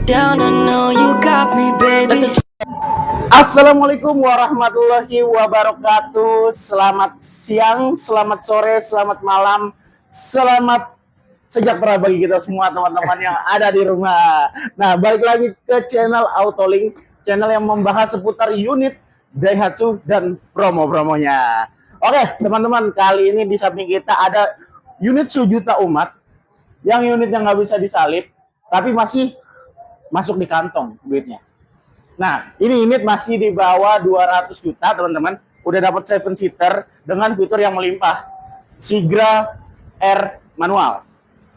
down, I know you got me, baby. Assalamualaikum warahmatullahi wabarakatuh. Selamat siang, selamat sore, selamat malam, selamat sejahtera bagi kita semua teman-teman yang ada di rumah. Nah, balik lagi ke channel Autolink, channel yang membahas seputar unit Daihatsu dan promo-promonya. Oke, teman-teman, kali ini di samping kita ada unit sejuta umat, yang unitnya nggak bisa disalip, tapi masih masuk di kantong duitnya. Nah, ini unit masih di bawah 200 juta, teman-teman. Udah dapat 7 seater dengan fitur yang melimpah. Sigra R manual.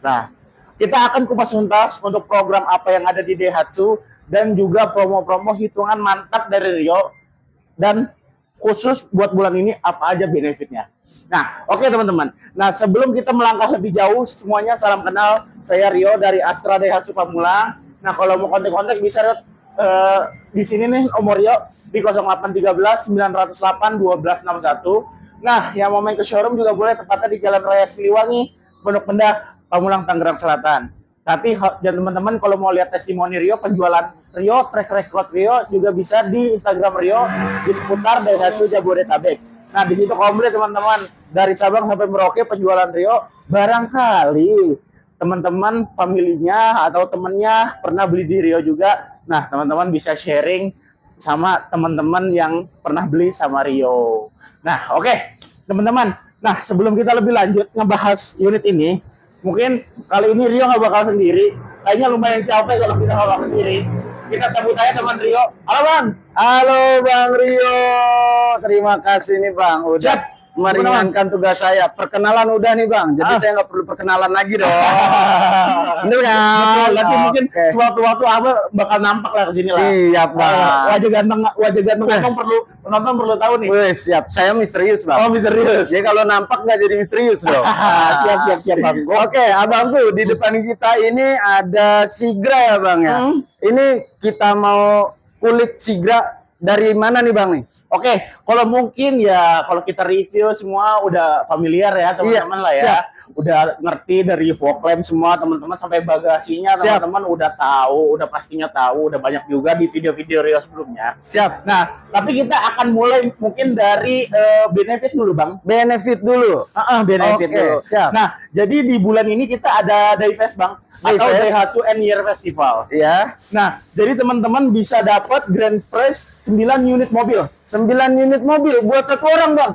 Nah, kita akan kupas tuntas untuk program apa yang ada di Daihatsu dan juga promo-promo hitungan mantap dari Rio, dan khusus buat bulan ini apa aja benefitnya. Nah, oke teman-teman. Nah, sebelum kita melangkah lebih jauh, semuanya salam kenal. Saya Rio dari Astra Daihatsu Pamulang. Nah, kalau mau kontak-kontak bisa di sini nih nomor Rio di 0813 908 1261. Nah, yang mau main ke showroom juga boleh, tepatnya di Jalan Raya Siliwangi, Pondok Pendah, Pamulang, Tangerang Selatan. Tapi dan teman-teman kalau mau lihat testimoni Rio, penjualan Rio, track record Rio juga bisa di Instagram Rio di seputar Daihatsu Jabodetabek. Nah, di situ komplit teman-teman, dari Sabang sampai Merauke penjualan Rio. Barangkali teman-teman familinya atau temennya pernah beli di Rio juga. Nah, teman-teman bisa sharing sama teman-teman yang pernah beli sama Rio. Nah, oke, teman-teman. Nah, sebelum kita lebih lanjut ngebahas unit ini, mungkin kali ini Rio nggak bakal sendiri. Kayaknya lumayan capek kalau kita nggak bakal sendiri. Kita sambut aja teman Rio. Halo Bang. Halo Bang Rio, terima kasih nih Bang, udah Siap. meringankan tugas saya. Perkenalan udah nih Bang, jadi saya nggak perlu perkenalan lagi dong. Bener kan? Nanti mungkin Oke. suatu-waktu Abang bakal nampak lah ke sini lah. Siap Bang. Wajah ganteng Abang penonton perlu tahu nih. Wih, siap, saya misterius Bang. Oh, misterius. Jadi kalau nampak nggak jadi misterius dong. Siap Bang. Oke, abangku, di depan kita ini ada Sigra ya Bang ya. Ini kita mau kulik Sigra dari mana nih Bang nih? Oke, kalau mungkin ya kalau kita review semua udah familiar ya teman-teman lah ya. siap. Udah ngerti dari fog lamp semua teman-teman sampai bagasinya teman-teman udah tahu, udah pastinya tahu, udah banyak juga di video-video Rio sebelumnya. Siap. Nah, tapi kita akan mulai mungkin dari benefit dulu Bang. Benefit dulu. Benefit Oke, dulu. siap. Nah, jadi di bulan ini kita ada Daifest Bang, atau Daifest. Daihatsu End Year Festival. Ya. Nah, jadi teman-teman bisa dapat grand prize 9 unit mobil. 9 unit mobil buat satu orang Bang.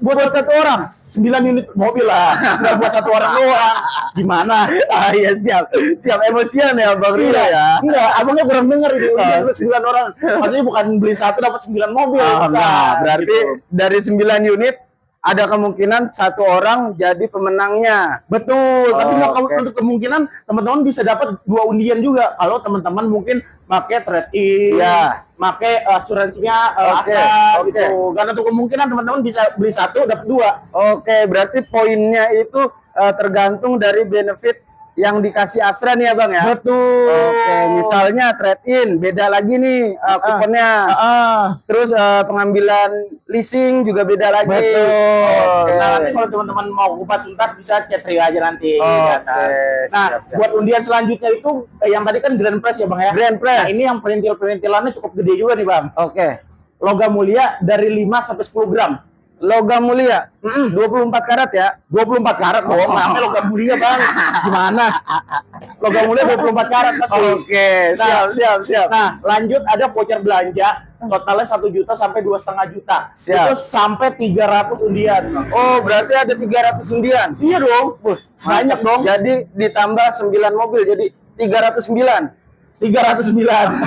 Buat satu orang. 9 unit mobil lah, nggak buat satu orang doang. Gimana? Iya siap. Siap emosian ya Bang Rio ya. Enggak, abangnya kurang dengar ini. 9 orang. Maksudnya bukan beli satu dapat 9 mobil. Nah, berarti gitu. dari 9 unit ada kemungkinan satu orang jadi pemenangnya. Betul, tapi Oke. untuk kemungkinan teman-teman bisa dapat 2 undian juga. Kalau teman-teman mungkin pakai trade-in, Ya. pakai asuransinya Oke, Astra oke. gitu. Dan untuk kemungkinan teman-teman bisa beli satu dapat 2. Oke, berarti poinnya itu tergantung dari benefit yang dikasih Astra nih ya Bang ya. Betul. Oke, misalnya trade-in beda lagi nih kuponnya. Terus pengambilan leasing juga beda lagi. Betul. Oke. Nah, nanti kalau teman-teman mau kupas tuntas bisa chat Rio aja nanti di atas. Nah, siap. buat undian selanjutnya itu yang tadi kan grand prize ya Bang ya. Grand prize. Nah, ini yang perintil-perintilannya cukup gede juga nih Bang. Oke. Logam mulia dari 5 sampai 10 gram. Logam mulia. 24 karat ya. 24 karat dong, namanya logam mulia Bang. Gimana? Logam mulia 24 karat pasti. Oke, siap. Nah, lanjut ada voucher belanja totalnya 1 juta sampai 2,5 juta. Siap. Itu sampai 300 undian. Oh, berarti ada 300 undian. Iya dong. Banyak dong. Jadi ditambah 9 mobil jadi 309. 309.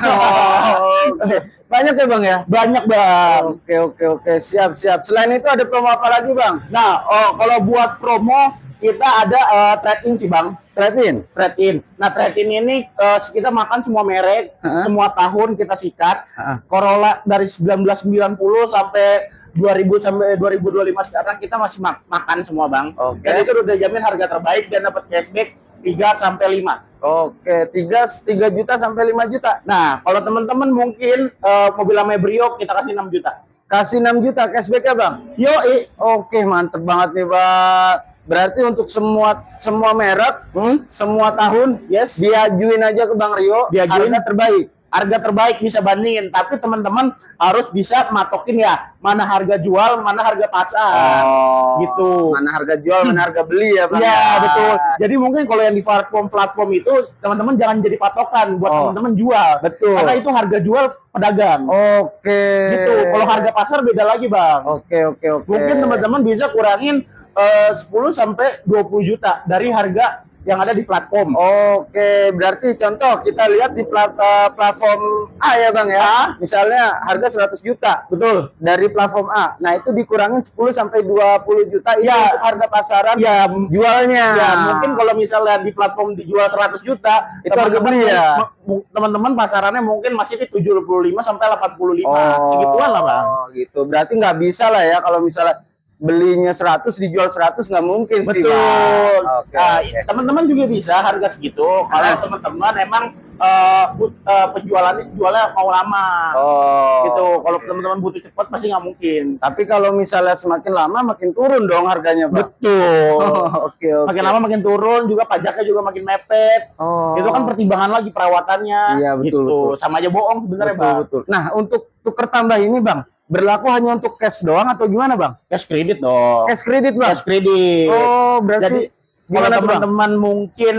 Oke. Banyak ya Bang ya? Banyak Bang. Oke. Siap. Selain itu ada promo apa lagi Bang? Nah, kalau buat promo kita ada trade-in sih Bang. Trade-in. Trade-in. Nah, trade-in ini kita makan semua merek, semua tahun kita sikat. Corolla dari 1990 sampai 2000 sampai 2025 sekarang kita masih makan semua Bang. Oke. Dan itu udah jamin harga terbaik dan dapat cashback 3 sampai 5. Oke, 3 juta sampai 5 juta. Nah, kalau teman-teman mungkin mobil sama Brio kita kasih 6 juta. Kasih 6 juta cashback ya Bang? Yo, Oke, mantep banget nih Bang. Berarti untuk semua merek, semua tahun, Yes. diajuin aja ke Bang Rio, Diajuin. harga terbaik. Harga terbaik bisa bandingin, tapi teman-teman harus bisa matokin ya, mana harga jual, mana harga pasar. Gitu. Mana harga jual, mana harga beli ya, Bang. Iya, betul. Jadi mungkin kalau yang di platform itu teman-teman jangan jadi patokan buat teman-teman jual. Betul. Karena itu harga jual pedagang. Oke. Gitu. Kalau harga pasar beda lagi, Bang. Oke. Mungkin teman-teman bisa kurangin 10 sampai 20 juta dari harga yang ada di platform. Oke, berarti contoh kita lihat di platform A ya Bang ya. Misalnya harga 100 juta. Betul. Dari platform A. Nah, itu dikurangin 10 sampai 20 juta itu Ya. untuk harga pasaran Ya, jualnya. ya mungkin kalau misalnya di platform dijual 100 juta, itu harga beli ya. Teman-teman pasarannya mungkin masih di 75 sampai 85. Segituan lah, Bang. Gitu. Berarti nggak bisa lah ya kalau misalnya belinya 100 dijual 100 nggak mungkin sih. Betul. Oke. Teman-teman juga bisa harga segitu kalau teman-teman emang jualnya mau lama. Gitu. Kalau teman-teman butuh cepat pasti nggak mungkin. Tapi kalau misalnya semakin lama makin turun dong harganya, Bang. Betul. Oke. Makin lama makin turun, juga pajaknya juga makin mepet. Itu kan pertimbangan lagi perawatannya. Iya, betul, gitu. betul. Sama aja bohong sebenarnya, Bang. Betul. Nah, untuk tuker tambah ini, Bang, berlaku hanya untuk cash doang atau gimana, Bang? Cash kredit dong. Cash kredit, Bang. Cash kredit. Berarti Jadi kalau gimana, Bang? teman-teman mungkin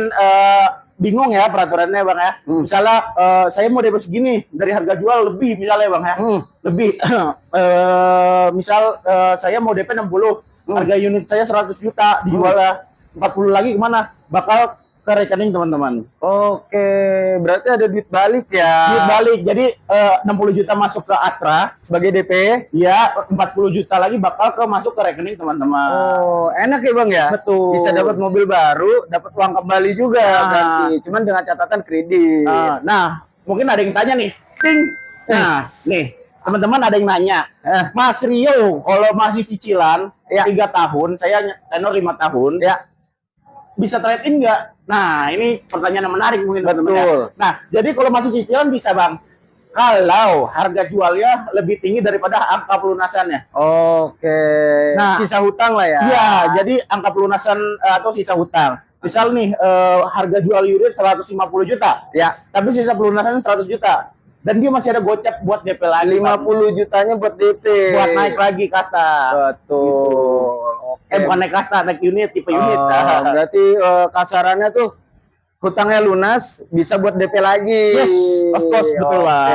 bingung ya peraturannya, Bang ya. Misalnya saya mau DP segini dari harga jual lebih misalnya, Bang ya. Lebih. Misal saya mau DP 60, harga unit saya 100 juta, dijual 40 lagi kemana? Bakal ke rekening teman-teman. Oke, berarti ada duit balik ya. Duit balik. Jadi 60 juta masuk ke Astra Sebagai DP. ya, 40 juta lagi bakal masuk ke rekening teman-teman. Enak ya Bang ya. Betul. Bisa dapat mobil baru, dapat uang kembali juga berarti. Cuman dengan catatan kredit. Nah, mungkin ada yang tanya nih. Ting. Nah, nih, teman-teman ada yang nanya. Mas Rio, kalau masih cicilan 3 tahun, saya tenor 5 tahun. Ya. Bisa trade-in nggak? Nah, ini pertanyaan yang menarik mungkin teman-teman. Betul. Nah, jadi kalau masih cicilan bisa, Bang. Kalau harga jualnya lebih tinggi daripada angka pelunasannya. Oke. Nah, sisa hutang lah ya. Iya, jadi angka pelunasan atau sisa hutang. Misal nih harga jual unit 150 juta. Ya. Tapi sisa pelunasan 100 juta. Dan dia masih ada gocap buat DP lagi. 50 jutanya buat DP. Buat naik lagi kasta. Betul. Gitu. Bukan naik kasta, naik unit, tipe unit. Berarti kasarannya tuh hutangnya lunas, bisa buat DP lagi. Yes, of course, betul lah.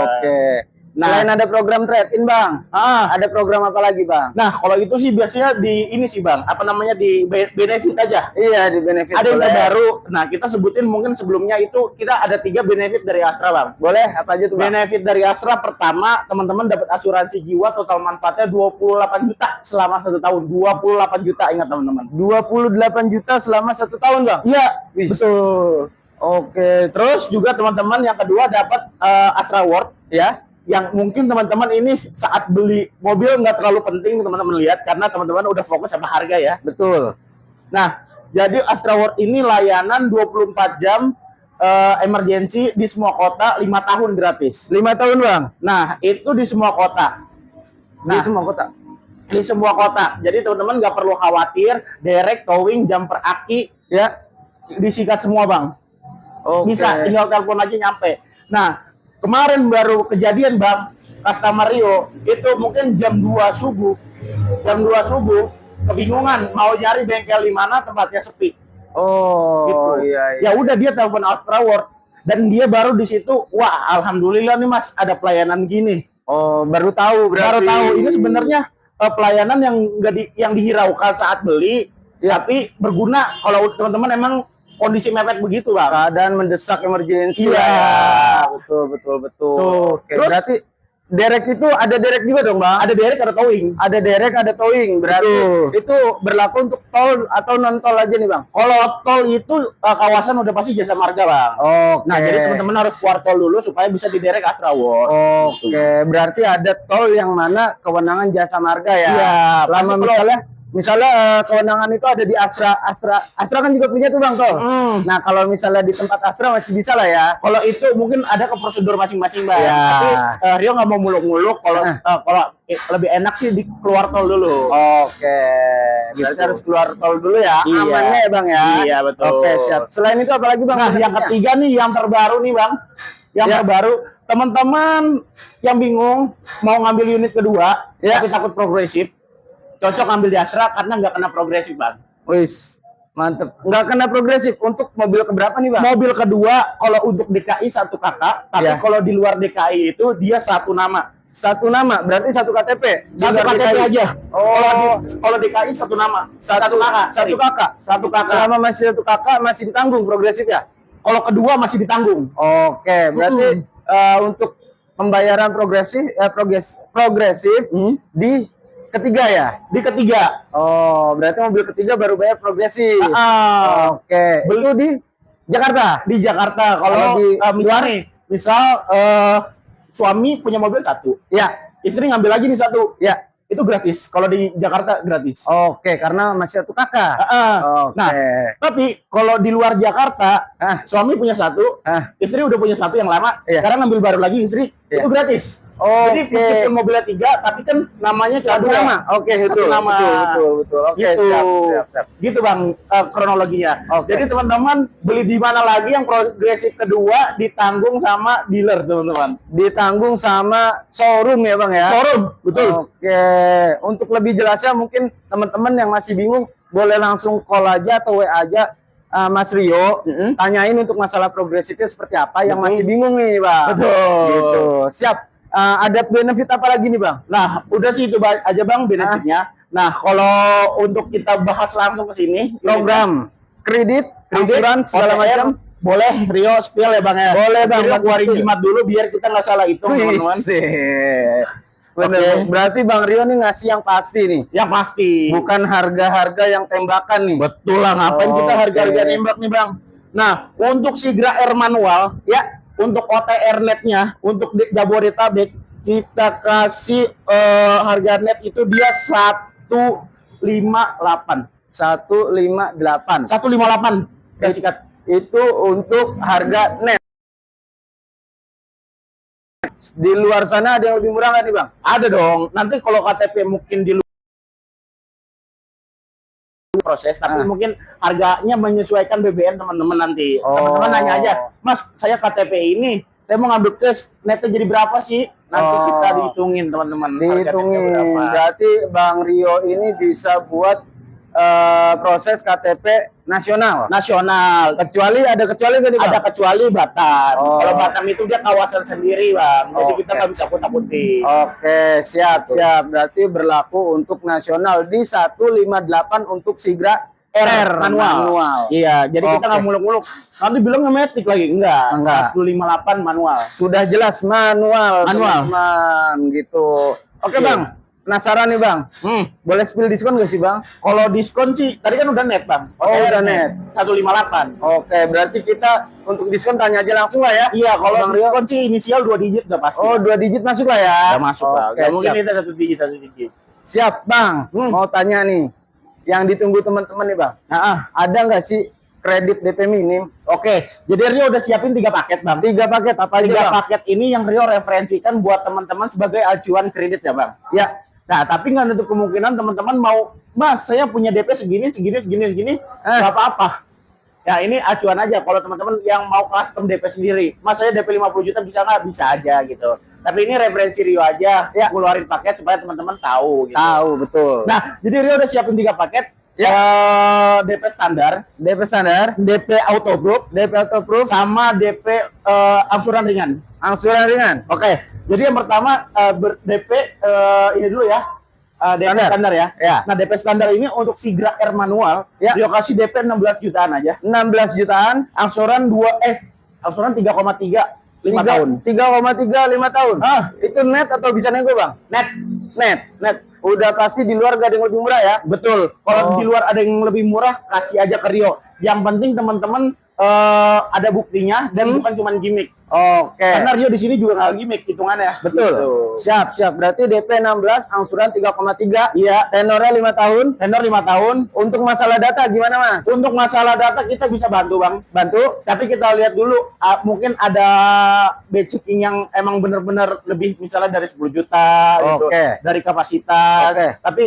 Oke. Nah, selain ada program trade-in, Bang, ada program apa lagi, Bang? Nah, kalau itu sih biasanya di ini sih, Bang. Apa namanya, di benefit aja. Iya, di benefit. Ada yang terbaru. Nah, kita sebutin mungkin sebelumnya itu kita ada 3 benefit dari Astra, Bang. Boleh, apa aja tuh, Bang? Benefit dari Astra pertama, teman-teman dapat asuransi jiwa total manfaatnya 28 juta selama 1 tahun. 28 juta, ingat teman-teman. 28 juta selama 1 tahun, Bang? Iya, betul. Oke, Terus juga teman-teman yang kedua dapat Astra World ya. Yang mungkin teman-teman ini saat beli mobil nggak terlalu penting teman-teman lihat karena teman-teman udah fokus sama harga ya. betul. Nah, jadi Astra World ini layanan 24 jam emergency di semua kota 5 tahun gratis. 5 tahun, Bang? Nah, itu di semua kota. Di semua kota? Di semua kota. Jadi teman-teman nggak perlu khawatir, direct towing, jumper aki, Ya. disikat semua, Bang. Oke. Bisa, tinggal telepon aja nyampe. Nah, kemarin baru kejadian, Bang, customer Rio itu mungkin jam 2 subuh. Jam 2 subuh kebingungan mau nyari bengkel di mana tempatnya sepi. Gitu. Iya. Ya udah dia telepon Astra World dan dia baru di situ, wah alhamdulillah nih Mas ada pelayanan gini. Baru tahu berarti. Baru tahu ini sebenarnya pelayanan yang yang dihiraukan saat beli, tapi berguna kalau teman-teman emang kondisi mepet begitu, Bang. Keadaan mendesak emergensi. Iya. Betul. Tuh. Oke, Terus berarti derek itu ada derek juga dong, Bang? ada direct, ada towing. Ada derek, ada towing. Berarti itu berlaku untuk tol atau non tol aja nih, Bang? Kalau tol itu kawasan udah pasti jasa marga, Bang. Oke. Nah, jadi teman-teman harus keluar tol dulu supaya bisa diderek Astra World. Oke, berarti ada tol yang mana kewenangan jasa marga ya? Iya, Lama pasti misalnya misalnya kewenangan itu ada di Astra kan juga punya tuh Bang tuh. Nah, kalau misalnya di tempat Astra masih bisa lah ya. Kalau itu mungkin ada ke prosedur masing-masing, Bang. Ya. Tapi Rio nggak mau muluk-muluk. Kalau lebih enak sih di keluar tol dulu. Oke, berarti Gitu. harus keluar tol dulu ya. Iya. Amannya ya Bang ya. Iya, betul. Oke, siap. Selain itu apa lagi Bang? Nah, yang ketiga nih, yang terbaru nih, Bang. Yang terbaru, teman-teman yang bingung mau ngambil unit kedua, tapi takut progresif, cocok ngambil di Astra karena nggak kena progresif, Bang. Wis, mantep. Nggak kena progresif. Untuk mobil keberapa nih Bang? Mobil kedua, kalau untuk DKI satu kakak, tapi kalau di luar DKI itu dia satu nama. Satu nama, berarti satu KTP. Satu KTP DKI aja. Oh, Kalau DKI satu nama, satu kakak. satu kakak. Satu kakak. Selama masih satu kakak masih ditanggung progresif ya? Kalau kedua masih ditanggung. Oke, berarti untuk pembayaran progresif di ketiga ya? Di ketiga. Oh, berarti mobil ketiga baru bayar progresif. Oke. Beli di Jakarta? Di Jakarta. Kalau misal suami punya mobil satu, istri ngambil lagi nih satu, itu gratis. Kalau di Jakarta gratis. Oke, karena masih satu kakak. Nah, tapi kalau di luar Jakarta, suami punya satu, istri udah punya satu yang lama, sekarang ngambil baru lagi istri, itu gratis. Jadi meskipun mobilnya tiga, tapi kan namanya satu nama. Oke, itu nama. Betul. Oke, Gitu. siap. Gitu Bang, kronologinya. Jadi teman-teman beli di mana lagi yang progresif kedua ditanggung sama dealer, teman-teman. Ditanggung sama showroom ya Bang ya? Showroom, betul. Oke, untuk lebih jelasnya mungkin teman-teman yang masih bingung boleh langsung call aja atau WA aja Mas Rio, tanyain untuk masalah progresifnya seperti apa yang masih bingung nih Bang. Betul. Gitu. Siap. Ada benefit apa lagi nih Bang? Nah, udah sih itu aja Bang benefitnya. Nah, kalau untuk kita bahas langsung ke sini, program kredit, asuransi segala macam, boleh Rio spill ya Bang ya. Boleh Bang, Rio keluarin jimat dulu biar kita nggak salah hitung teman-teman. Bener. Berarti Bang Rio nih ngasih yang pasti nih. Yang pasti. Bukan harga-harga yang tembakan nih. Betul lah, ngapain kita harga-harga nembak nih Bang. Nah, untuk Sigra Air manual, untuk OTR netnya, untuk Jabodetabek, kita kasih harga net itu dia 158. 158. Sikat. Itu untuk harga net. Di luar sana ada yang lebih murah nggak nih Bang? Ada dong. Nanti kalau KTP mungkin di proses, tapi mungkin harganya menyesuaikan BBM teman-teman nanti. Teman-teman nanya aja, Mas, saya KTP ini, saya mau ngambil cash, netnya jadi berapa sih? Nanti kita dihitungin teman-teman. Dihitungin. Berarti Bang Rio ini bisa buat proses KTP nasional. Kecuali nggak nih Bang? Ada kecuali Batam. Kalau Batam itu dia kawasan sendiri Bang. Jadi kita nggak bisa putih-putih. Oke, siap. Berarti berlaku untuk nasional di 158 untuk Sigra R manual. Iya, jadi kita nggak muluk-muluk. Nanti bilangnya metik lagi. Enggak. 158 manual. Sudah jelas manual. Teman, gitu. Oke Bang. Penasaran nih Bang, boleh spill diskon gak sih Bang? Kalau diskon sih, tadi kan udah net Bang. Udah net. 158. Oke, berarti kita untuk diskon tanya aja langsung lah ya? Iya, kalau diskon sih inisial 2 digit udah pasti. 2 digit masuk lah ya? Udah masuk lah. Gak mungkin kita 1 digit. Siap Bang, mau tanya nih, yang ditunggu teman-teman nih Bang. Ada nggak sih kredit DP minim? Oke, jadi Rio udah siapin 3 paket Bang. 3 paket apa aja? 3 paket ini yang Rio referensikan buat teman-teman sebagai acuan kredit ya Bang. Ya. Nah, tapi nggak nutup kemungkinan teman-teman mau, Mas, saya punya DP segini, nggak apa-apa. Ya, ini acuan aja. Kalau teman-teman yang mau custom DP sendiri, Mas, saya DP 50 juta bisa nggak? Bisa aja gitu. Tapi ini referensi Rio aja, ngeluarin paket supaya teman-teman tahu. Gitu. Tahu, betul. Nah, jadi Rio udah siapin 3 paket. DP standar, DP autoproof, sama DP angsuran ringan. Oke. Jadi yang pertama DP ini dulu ya. DP standar ya. Nah, DP standar ini untuk Sigra R manual, dia kasih DP 16 jutaan aja. 16 jutaan, angsuran 3,3 5 tahun. 3,3 5 tahun. Itu net atau bisa nego Bang? Net. Udah pasti di luar gak ada yang lebih murah ya? Betul. Kalau di luar ada yang lebih murah, kasih aja ke Rio. Yang penting teman-teman ada buktinya dan bukan cuma gimmick. Oke. Karena Rio di sini juga nggak gimmick hitungannya. Betul. Gitu. Siap, siap. Berarti DP 16, angsuran 3,3. Iya. Tenornya 5 tahun. Tenor 5 tahun. Untuk masalah data gimana, Mas? Untuk masalah data kita bisa bantu, Bang. Bantu. Tapi kita lihat dulu, mungkin ada basiking yang emang bener-bener lebih, misalnya dari 10 juta gitu, Oke. dari kapasitas. Oke. Tapi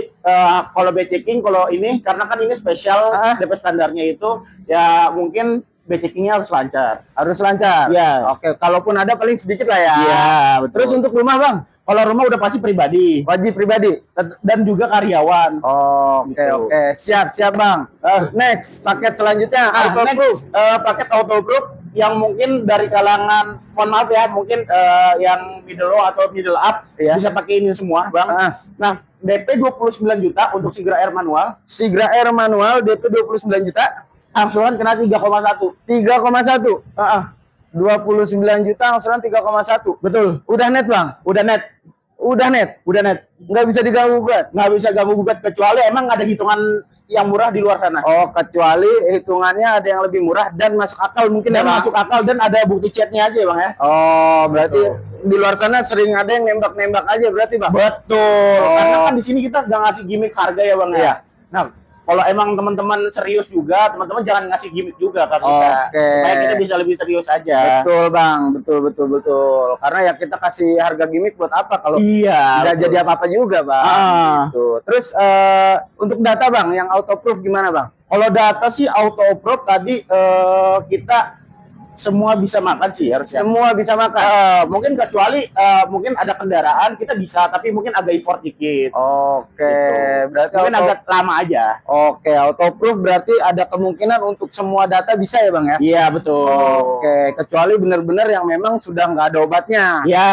kalau basiking, kalau ini karena kan ini spesial, DP standarnya itu ya mungkin basickingnya harus lancar. Harus lancar. Iya. Oke, kalaupun ada paling sedikit lah ya. Iya, betul. Terus untuk rumah, Bang? Kalau rumah udah pasti pribadi Wajib pribadi. dan juga karyawan. Oke, Gitu. oke. Siap, siap, Bang. Next, paket selanjutnya Next, paket autoproof yang mungkin dari kalangan, mohon maaf ya, mungkin yang middle low atau middle up Iya. bisa pakai ini semua, Bang. Nah, DP 29 juta untuk Sigra Air manual, Sigra Air manual DP 29 juta, angsuran kena 3,1. 3,1. 29 juta angsuran 3,1. Betul. Udah net, Bang? Udah net. Udah net. Udah net. Nggak bisa diganggu gugat. Nggak bisa ganggu gugat kecuali emang ada hitungan yang murah di luar sana. Oh, kecuali hitungannya ada yang lebih murah dan masuk akal mungkin Dan ya, Bang? masuk akal dan ada bukti chatnya aja, Bang ya. Oh, berarti Betul. di luar sana sering ada yang nembak-nembak aja berarti, Bang? Betul. Oh. Karena kan di sini kita nggak ngasih gimmick harga ya, Bang Iya. ya. Nah, kalau emang teman-teman serius juga, teman-teman jangan ngasih gimmick juga ke kita. Oke. Supaya kita bisa lebih serius aja. Betul, Bang. Betul, betul, betul. Karena ya kita kasih harga gimmick buat apa kalau Iya. tidak betul. jadi apa-apa juga, Bang. Gitu. Terus untuk data, Bang, yang auto proof gimana, Bang? Kalau data sih auto proof tadi kita semua bisa makan sih harusnya. Semua bisa makan. Mungkin kecuali mungkin ada kendaraan kita bisa, tapi mungkin agak effort dikit. Oke, Gitu. berarti Mungkin auto, agak lama aja. oke, auto proof berarti ada kemungkinan untuk semua data bisa ya, Bang ya? Iya betul. Oke, kecuali benar-benar yang memang sudah nggak ada obatnya. Ya.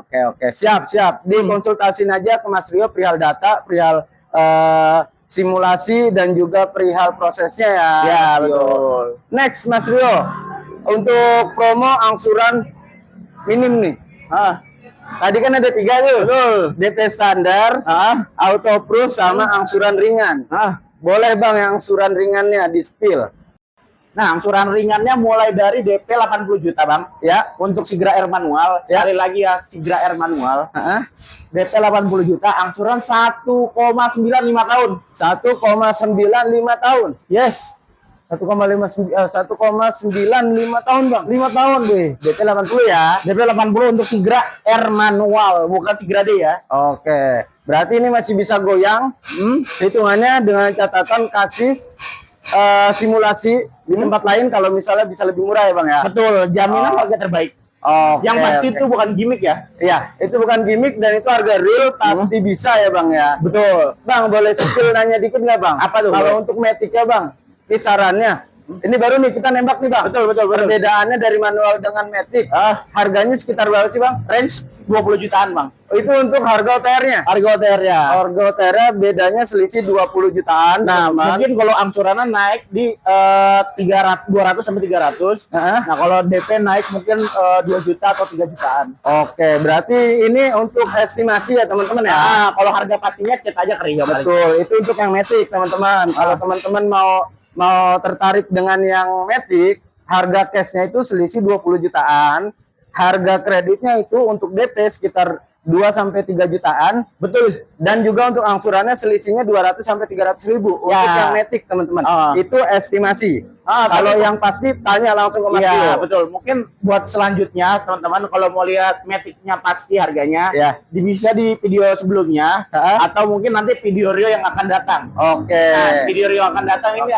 Oke, oke, siap, siap. Dikonsultasin aja ke Mas Rio perihal data, perihal simulasi dan juga perihal prosesnya ya. Ya Mas Rio. betul. Next, Mas Rio, untuk promo angsuran minim nih. Tadi kan ada 3 tuh. Betul. DP standar, auto proof sama angsuran ringan. Boleh, Bang, yang angsuran ringannya di spill. Nah, angsuran ringannya mulai dari DP 80 juta, Bang. Ya. Untuk Sigra Air manual, sekali lagi ya, Sigra Air manual. DP 80 juta, angsuran 1,95 tahun. 1,95 tahun. Yes. 1,95 tahun, Bang. 5 tahun, deh. DP 80 ya. DP 80 untuk Sigra Air manual, bukan Sigra D ya. Oke. Berarti ini masih bisa goyang. Hitungannya dengan catatan kasih simulasi di tempat lain kalau misalnya bisa lebih murah ya, Bang ya. Betul, jaminan harga terbaik. Yang pasti itu bukan gimmick ya. Iya, itu bukan gimmick dan itu harga real pasti bisa ya, Bang ya. Betul. Bang, boleh spill nanya dikit nggak, Bang? Apa tuh? Kalau untuk Matic-nya, Bang, kisarannya. Ini baru nih kita nembak nih, Bang. Betul. Perbedaannya dari manual dengan Matic. Harganya sekitar berapa sih, Bang? Range 20 jutaan, Bang. Itu untuk harga OTR-nya. Harga OTR-nya. Harga OTR bedanya selisih 20 jutaan. Nah, teman-teman. mungkin kalau angsurannya naik di 200 sampai 300. Nah, kalau DP naik mungkin 2 juta atau 3 jutaan. Oke, berarti ini untuk estimasi ya, teman-teman ya. Nah, kalau harga pastinya cek aja ke Rio. Betul, itu untuk yang Matic, teman-teman. Kalau teman-teman mau tertarik dengan yang Matic, harga cashnya itu selisih 20 jutaan. Harga kreditnya itu untuk DP sekitar 2 sampai 3 jutaan. Betul. Dan juga untuk angsurannya selisihnya 200 sampai 300 ribu untuk yang Matic, teman-teman. Itu estimasi. Kalau yang pasti tanya langsung ke Mas Rio. Iya, betul. Mungkin buat selanjutnya teman-teman kalau mau lihat Matic-nya pasti harganya, bisa di video sebelumnya atau mungkin nanti video Rio yang akan datang. Oke. Nah, video Rio akan datang ini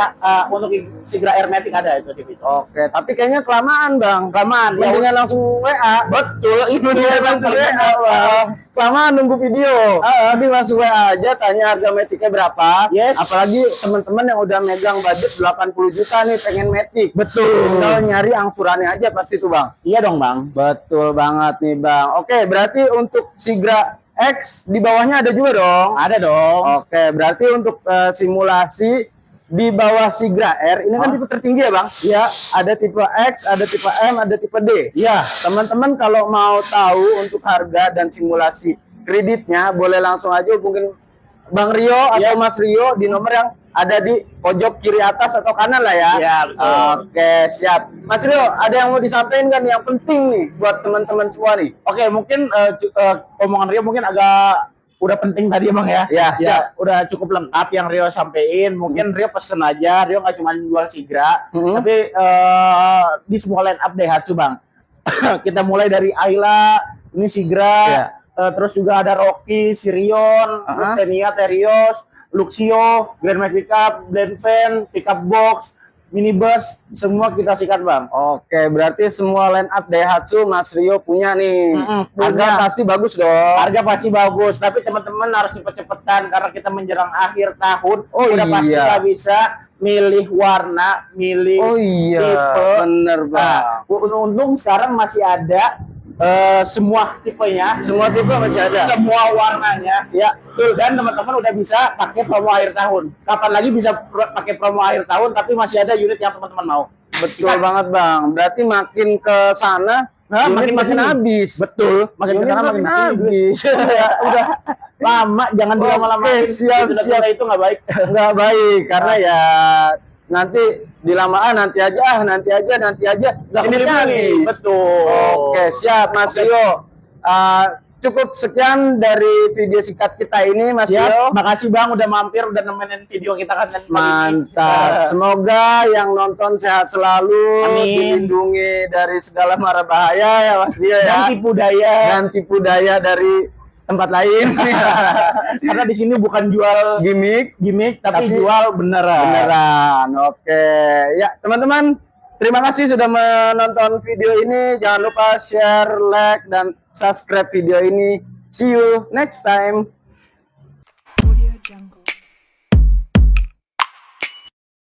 untuk Sigra Air Matic ada itu di video. Oke, tapi kayaknya kelamaan, Bang. Kelamaan. Ya, Mendingan langsung WA. betul. Itu dia langsung WA. Kelamaan nunggu video. Tapi langsung WA aja tanya harga Matic-nya berapa. Yes. Apalagi teman-teman yang udah megang budget 80 juta nih pengen Matic. Betul. Tinggal nyari angsurannya aja pasti tuh, Bang. Iya dong, Bang. Betul banget nih, Bang. Oke, berarti untuk Sigra X di bawahnya ada juga dong. Ada dong. Oke, berarti untuk simulasi di bawah Sigra R ini kan tipe tertinggi ya, Bang? Iya, ada tipe X, ada tipe M, ada tipe D. Iya, Teman-teman kalau mau tahu untuk harga dan simulasi kreditnya boleh langsung aja hubungin Bang Rio atau Mas Rio di nomor yang ada di pojok kiri atas atau kanan lah ya. Iya, betul. Oke, siap. Mas Rio, ada yang mau disampaikan kan yang penting nih buat teman-teman semua nih? Oke, mungkin omongan Rio mungkin agak udah penting tadi Bang ya. Ya, siap. Udah cukup lengkap yang Rio sampein. Mungkin Rio pesen aja, Rio nggak cuma jual Sigra, tapi di semua line up Daihatsu Bang. Kita mulai dari Ayla, ini Sigra, terus juga ada Rocky, Sirion, terus Xenia, Terios, Luxio, Grand Max Pickup, Blend Van, Pickup Box, minibus, semua kita sikat Bang. Oke, berarti semua line up Daihatsu Mas Rio punya nih. Harga pasti bagus dong. Harga pasti bagus, tapi teman-teman harus cepet-cepetan karena kita menjelang akhir tahun. Udah pasti nggak bisa milih warna, milih tipe. Bener Bang. Untung sekarang masih ada semua tipenya, Semua tipe masih ada. semua warnanya, ya. Dan teman-teman udah bisa pakai promo akhir tahun. Kapan lagi bisa pakai promo akhir tahun? Tapi masih ada unit yang teman-teman mau. Betul banget Bang. Berarti makin ke sana, makin habis. Betul. Makin ke sana makin habis. Udah lama, jangan dilama-lamain. Siap. Itu nggak baik. Nggak baik karena ya nanti dilamaan nanti aja. Ini habis. Betul. Oke, siap Mas Rio. Cukup sekian dari video singkat kita ini Mas Rio. Makasih Bang udah mampir, udah nemenin video kita kan. Mantap. Semoga yang nonton sehat selalu, Amin. dilindungi dari segala mara bahaya ya Mas Rio ya. Dan tipu daya dari tempat lain. Karena di sini bukan jual gimmick, tapi jual beneran. Oke. Ya, teman-teman, terima kasih sudah menonton video ini. Jangan lupa share, like, dan subscribe video ini. See you next time.